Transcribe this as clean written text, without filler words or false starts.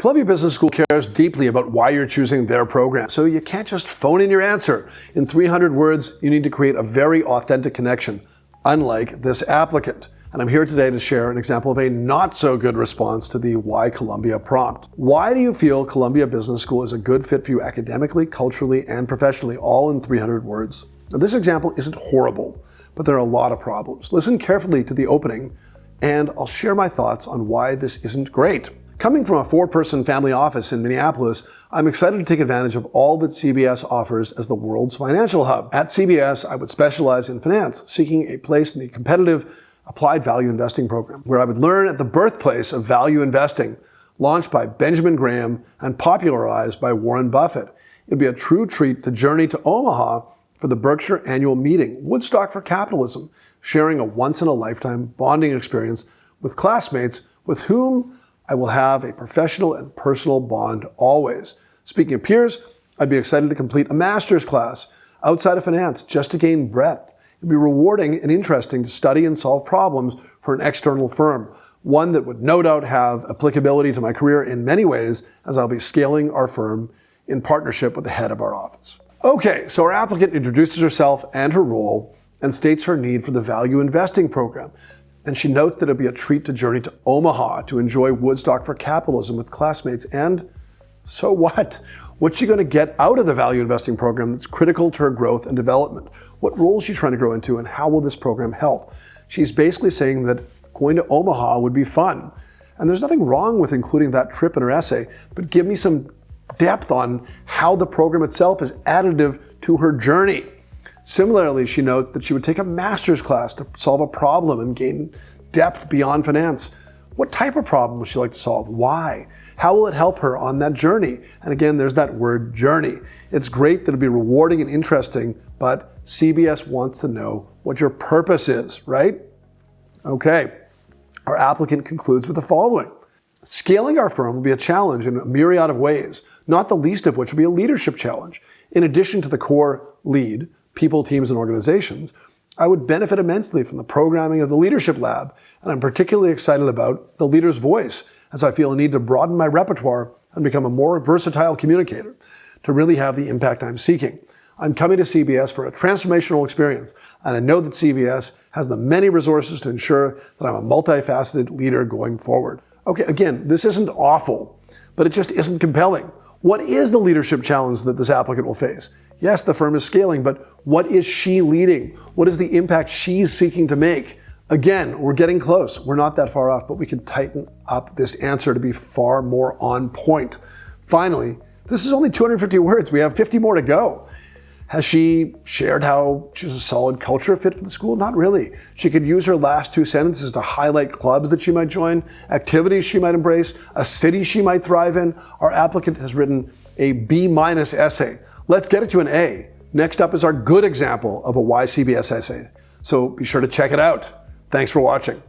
Columbia Business School cares deeply about why you're choosing their program, so you can't just phone in your answer. In 300 words, you need to create a very authentic connection, unlike this applicant. And I'm here today to share an example of a not so good response to the Why Columbia prompt. Why do you feel Columbia Business School is a good fit for you academically, culturally, and professionally, all in 300 words? Now, this example isn't horrible, but there are a lot of problems. Listen carefully to the opening, and I'll share my thoughts on why this isn't great. Coming from a 4-person family office in Minneapolis, I'm excited to take advantage of all that CBS offers as the world's financial hub. At CBS, I would specialize in finance, seeking a place in the competitive Applied Value Investing program, where I would learn at the birthplace of value investing, launched by Benjamin Graham and popularized by Warren Buffett. It'd be a true treat to journey to Omaha for the Berkshire Annual Meeting, Woodstock for Capitalism, sharing a once-in-a-lifetime bonding experience with classmates with whom I will have a professional and personal bond always. Speaking of peers, I'd be excited to complete a master's class outside of finance just to gain breadth. It'd be rewarding and interesting to study and solve problems for an external firm, one that would no doubt have applicability to my career in many ways, as I'll be scaling our firm in partnership with the head of our office. Okay, so our applicant introduces herself and her role and states her need for the value investing program. And she notes that it'll be a treat to journey to Omaha to enjoy Woodstock for Capitalism with classmates. And so what? What's she going to get out of the value investing program that's critical to her growth and development? What role is she trying to grow into, and how will this program help? She's basically saying that going to Omaha would be fun. And there's nothing wrong with including that trip in her essay, but give me some depth on how the program itself is additive to her journey. Similarly, she notes that she would take a master's class to solve a problem and gain depth beyond finance. What type of problem would she like to solve? Why? How will it help her on that journey? And again, there's that word journey. It's great that it'll be rewarding and interesting, but CBS wants to know what your purpose is, right? Okay, our applicant concludes with the following. Scaling our firm will be a challenge in a myriad of ways, not the least of which will be a leadership challenge. In addition to the core lead, people, teams, and organizations, I would benefit immensely from the programming of the Leadership Lab, and I'm particularly excited about the leader's voice, as I feel a need to broaden my repertoire and become a more versatile communicator to really have the impact I'm seeking. I'm coming to CBS for a transformational experience, and I know that CBS has the many resources to ensure that I'm a multifaceted leader going forward. Okay, again, this isn't awful, but it just isn't compelling. What is the leadership challenge that this applicant will face? Yes, the firm is scaling, but what is she leading? What is the impact she's seeking to make? Again, we're getting close. We're not that far off, but we can tighten up this answer to be far more on point. Finally, this is only 250 words. We have 50 more to go. Has she shared how she's a solid culture fit for the school? Not really. She could use her last 2 sentences to highlight clubs that she might join, activities she might embrace, a city she might thrive in. Our applicant has written a B- essay. Let's get it to an A. Next up is our good example of a YCBS essay. So be sure to check it out. Thanks for watching.